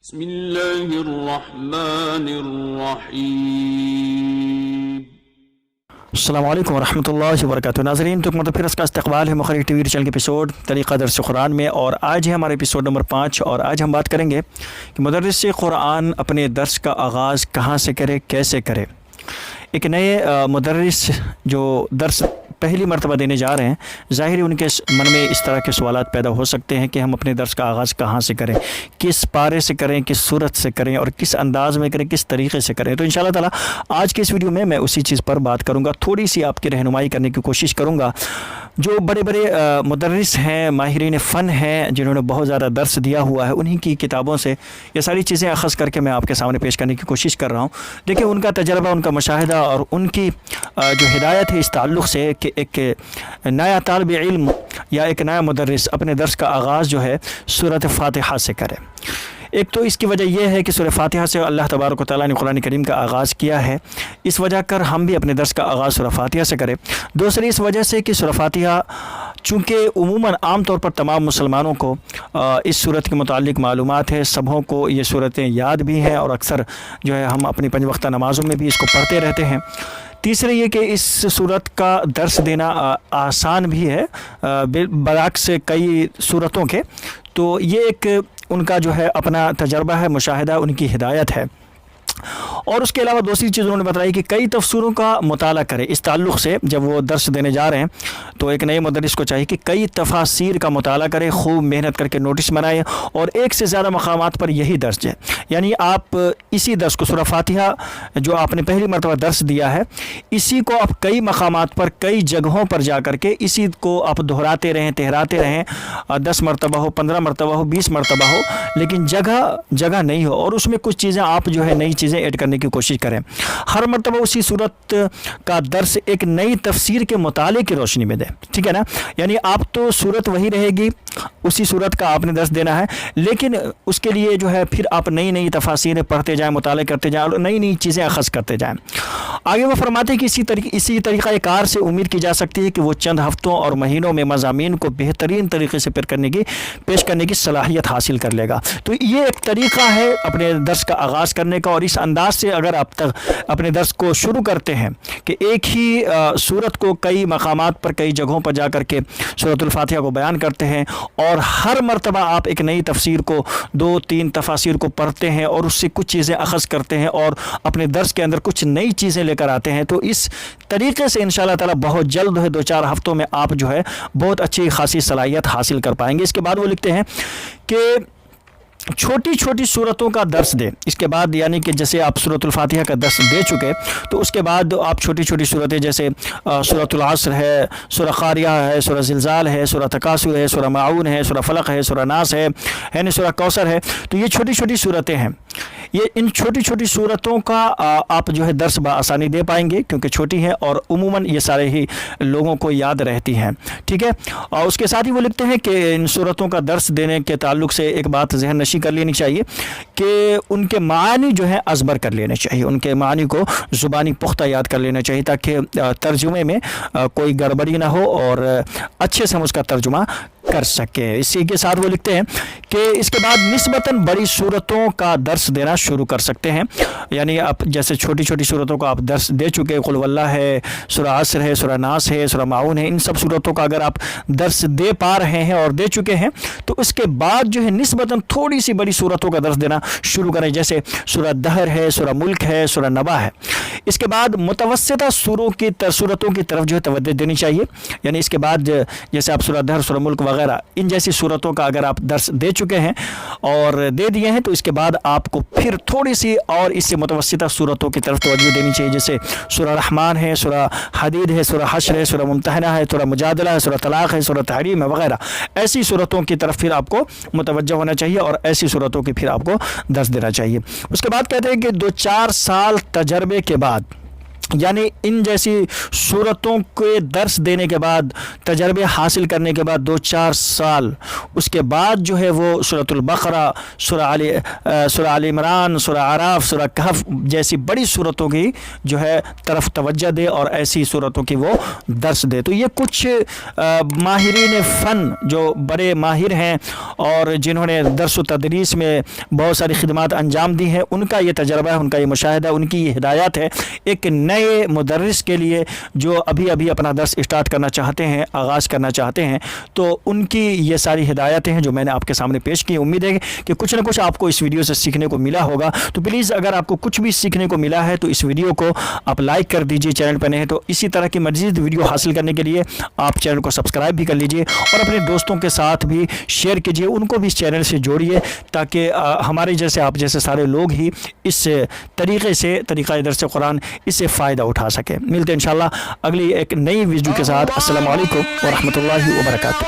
بسم اللہ الرحمن الرحیم۔ السلام علیکم ورحمۃ اللہ وبرکاتہ۔ ناظرین، تو متفرس کا استقبال ہے مختلف ٹی وی چینل کے ایپیسوڈ طریقہ درس قرآن میں، اور آج ہے ہمارا ایپیسوڈ نمبر 5، اور آج ہم بات کریں گے کہ مدرس قرآن اپنے درس کا آغاز کہاں سے کرے، کیسے کرے۔ ایک نئے مدرس جو درس پہلی مرتبہ دینے جا رہے ہیں، ظاہر ان کے من میں اس طرح کے سوالات پیدا ہو سکتے ہیں کہ ہم اپنے درس کا آغاز کہاں سے کریں، کس پارے سے کریں، کس صورت سے کریں، اور کس انداز میں کریں، کس طریقے سے کریں۔ تو انشاءاللہ تعالی آج کے اس ویڈیو میں اسی چیز پر بات کروں گا، تھوڑی سی آپ کی رہنمائی کرنے کی کوشش کروں گا۔ جو بڑے بڑے مدرس ہیں، ماہرین فن ہیں، جنہوں نے بہت زیادہ درس دیا ہوا ہے، انہی کی کتابوں سے یہ ساری چیزیں اخذ کر کے میں آپ کے سامنے پیش کرنے کی کوشش کر رہا ہوں۔ دیکھیں، ان کا تجربہ، ان کا مشاہدہ اور ان کی جو ہدایت ہے اس تعلق سے کہ ایک نیا طالب علم یا ایک نیا مدرس اپنے درس کا آغاز جو ہے سورۃ فاتحہ سے کرے۔ ایک تو اس کی وجہ یہ ہے کہ سورہ فاتحہ سے اللہ تبارک و تعالیٰ نے قرآن کریم کا آغاز کیا ہے، اس وجہ کر ہم بھی اپنے درس کا آغاز سورہ فاتحہ سے کریں۔ دوسری اس وجہ سے کہ سورہ فاتحہ چونکہ عموماً عام طور پر تمام مسلمانوں کو اس صورت کے متعلق معلومات ہے، سبھوں کو یہ صورتیں یاد بھی ہیں، اور اکثر جو ہے ہم اپنی 5 وقتہ نمازوں میں بھی اس کو پڑھتے رہتے ہیں۔ تیسرے یہ کہ اس صورت کا درس دینا آسان بھی ہے برعکس کئی صورتوں کے، تو یہ ایک ان کا جو ہے اپنا تجربہ ہے، مشاہدہ، ان کی ہدایت ہے۔ اور اس کے علاوہ دوسری چیز انہوں نے بتائی کہ کئی تفسیروں کا مطالعہ کرے۔ اس تعلق سے جب وہ درس دینے جا رہے ہیں تو ایک نئے مدرس کو چاہیے کہ کئی تفاسیر کا مطالعہ کرے، خوب محنت کر کے نوٹس بنائے، اور ایک سے زیادہ مقامات پر یہی درس ہے، یعنی آپ اسی درس کو سورہ فاتحہ جو آپ نے پہلی مرتبہ درس دیا ہے، اسی کو آپ کئی مقامات پر، کئی جگہوں پر جا کر کے اسی کو آپ دہراتے رہیں، تہراتے رہیں، 10 مرتبہ ہو، 15 مرتبہ ہو، 20 مرتبہ ہو، لیکن جگہ نہیں ہو، اور اس میں کچھ چیزیں آپ جو ہے نئی چیزیں ایڈ کرنے کی کوشش کریں۔ ہر مرتبہ اسی صورت کا درس ایک نئی تفسیر کے مطالعے کی روشنی میں دیں، ٹھیک ہے نا؟ یعنی آپ تو صورت وہی رہے گی، اسی صورت کا آپ نے درس دینا ہے، لیکن اس کے لیے جو ہے پھر آپ نئی تفاسیریں پڑھتے جائیں، مطالعے کرتے جائیں، اور نئی چیزیں اخذ کرتے جائیں۔ آگے وہ فرماتے ہیں کہ اسی طریقہ کار سے امید کی جا سکتی ہے کہ وہ چند ہفتوں اور مہینوں میں مضامین کو بہترین طریقے سے پیش کرنے کی صلاحیت حاصل کر لے گا۔ تو یہ ایک طریقہ ہے اپنے درس کا آغاز کرنے کا، اور اس انداز سے اگر آپ تک اپنے درس کو شروع کرتے ہیں کہ ایک ہی صورت کو کئی مقامات پر، کئی جگہوں پر جا کر کے سورۃ الفاتحہ کو بیان کرتے ہیں، اور ہر مرتبہ آپ ایک نئی تفسیر کو، 2-3 تفاسیر کو پڑھتے ہیں، اور اس سے کچھ چیزیں اخذ کرتے ہیں، اور اپنے درس کے اندر کچھ نئی چیزیں لے کر آتے ہیں، تو اس طریقے سے انشاءاللہ تعالی بہت جلد ہے 2-4 ہفتوں میں آپ جو ہے بہت اچھی خاصی صلاحیت حاصل کر پائیں گے۔ اس کے بعد وہ لکھتے ہیں کہ چھوٹی چھوٹی صورتوں کا درس دیں۔ اس کے بعد یعنی کہ جیسے آپ سورۃ الفاتحہ کا درس دے چکے، تو اس کے بعد آپ چھوٹی چھوٹی صورتیں جیسے سورۃ العصر ہے، سورہ قاریہ ہے، سورہ زلزال ہے، سورہ تکاثر ہے، سورہ معون ہے، سورہ فلق ہے، سورہ ناس ہے نا، سورہ کوثر ہے، تو یہ چھوٹی چھوٹی صورتیں ہیں۔ ان چھوٹی چھوٹی صورتوں کا آپ جو ہے درس بآسانی دے پائیں گے، کیونکہ چھوٹی ہے اور عموماً یہ سارے ہی لوگوں کو یاد رہتی ہیں، ٹھیک ہے۔ اور اس کے ساتھ ہی وہ لکھتے ہیں کہ ان صورتوں کا درس دینے کے تعلق سے ایک بات ذہن نشین کر لینی چاہیے کہ ان کے معانی جو ہے ازبر کر لینے چاہیے، ان کے معانی کو زبانی پختہ یاد کر لینا چاہیے، تاکہ ترجمے میں کوئی گڑبڑی نہ ہو اور اچھے سے ہم اس کا ترجمہ کر سکیں۔ اسی کے ساتھ وہ لکھتے ہیں کہ اس کے بعد نسبتاً بڑی صورتوں کا درس دینا شروع کر سکتے ہیں، یعنی آپ جیسے چھوٹی چھوٹی صورتوں کا آپ درس دے چکے، قل واللہ ہے، سورہ عصر ہے، سورہ ناس ہے، سورہ معون ہے، ان سب صورتوں کا اگر آپ درس دے پا رہے ہیں اور دے چکے ہیں، تو اس کے بعد جو ہے نسبتاً تھوڑی سی بڑی صورتوں کا درس دینا شروع کریں، جیسے سورہ دہر ہے، سورہ ملک ہے، سورہ نبا ہے۔ اس کے بعد متوسطہ صورتوں کی طرف جو ہے توجہ دینی چاہیے، یعنی اس کے بعد جیسے آپ سورہ دہر، سورہ ملک وغیرہ ان جیسی صورتوں کا اگر آپ درس دے چکے ہیں اور دے دیے ہیں، تو اس کے بعد آپ کو پھر تھوڑی سی اور اس سے متوسطہ صورتوں کی طرف توجہ دینی چاہیے، جیسے سورہ رحمان ہے، سورہ حدید ہے، سورہ حشر ہے، سورہ ممتحنہ ہے، سورہ مجادلہ ہے، سورہ طلاق ہے، سورہ تحریم ہے وغیرہ۔ ایسی صورتوں کی طرف پھر آپ کو متوجہ ہونا چاہیے، اور ایسی صورتوں کی پھر آپ کو درس دینا چاہیے۔ اس کے بعد کہتے ہیں کہ 2-4 سال تجربے کے بعد یعنی ان جیسی صورتوں کے درس دینے کے بعد، تجربے حاصل کرنے کے بعد 2-4 سال اس کے بعد جو ہے وہ سورۃ البقرہ، سورہ آل عمران، سورہ اعراف، سورہ کہف جیسی بڑی صورتوں کی جو ہے طرف توجہ دے اور ایسی صورتوں کی وہ درس دے۔ تو یہ کچھ ماہرین فن جو بڑے ماہر ہیں اور جنہوں نے درس و تدریس میں بہت ساری خدمات انجام دی ہیں، ان کا یہ تجربہ ہے، ان کا یہ مشاہدہ، ان کی یہ ہدایات ہے ایک نئے مدرس کے لیے جو ابھی اپنا درس اسٹارٹ کرنا چاہتے ہیں، آغاز کرنا چاہتے ہیں۔ تو ان کی یہ ساری ہدایتیں ہیں جو میں نے آپ کے سامنے پیش کی۔ امید ہے کہ کچھ نہ کچھ آپ کو اس ویڈیو سے سیکھنے کو ملا ہوگا۔ تو پلیز اگر آپ کو کچھ بھی سیکھنے کو ملا ہے تو اس ویڈیو کو آپ لائک کر دیجئے، چینل پہ نئے ہیں تو اسی طرح کی مزید ویڈیو حاصل کرنے کے لیے آپ چینل کو سبسکرائب بھی کر لیجئے اور اپنے دوستوں کے ساتھ بھی شیئر کیجئے، ان کو بھی اس چینل سے جوڑیے تاکہ ہمارے جیسے آپ جیسے سارے لوگ ہی اس طریقے سے طریقہ درس قرآن اس سے فائدہ اٹھا سکے۔ ملتے ہیں انشاءاللہ اگلی ایک نئی ویڈیو کے ساتھ۔ السلام علیکم ورحمۃ اللہ وبرکاتہ۔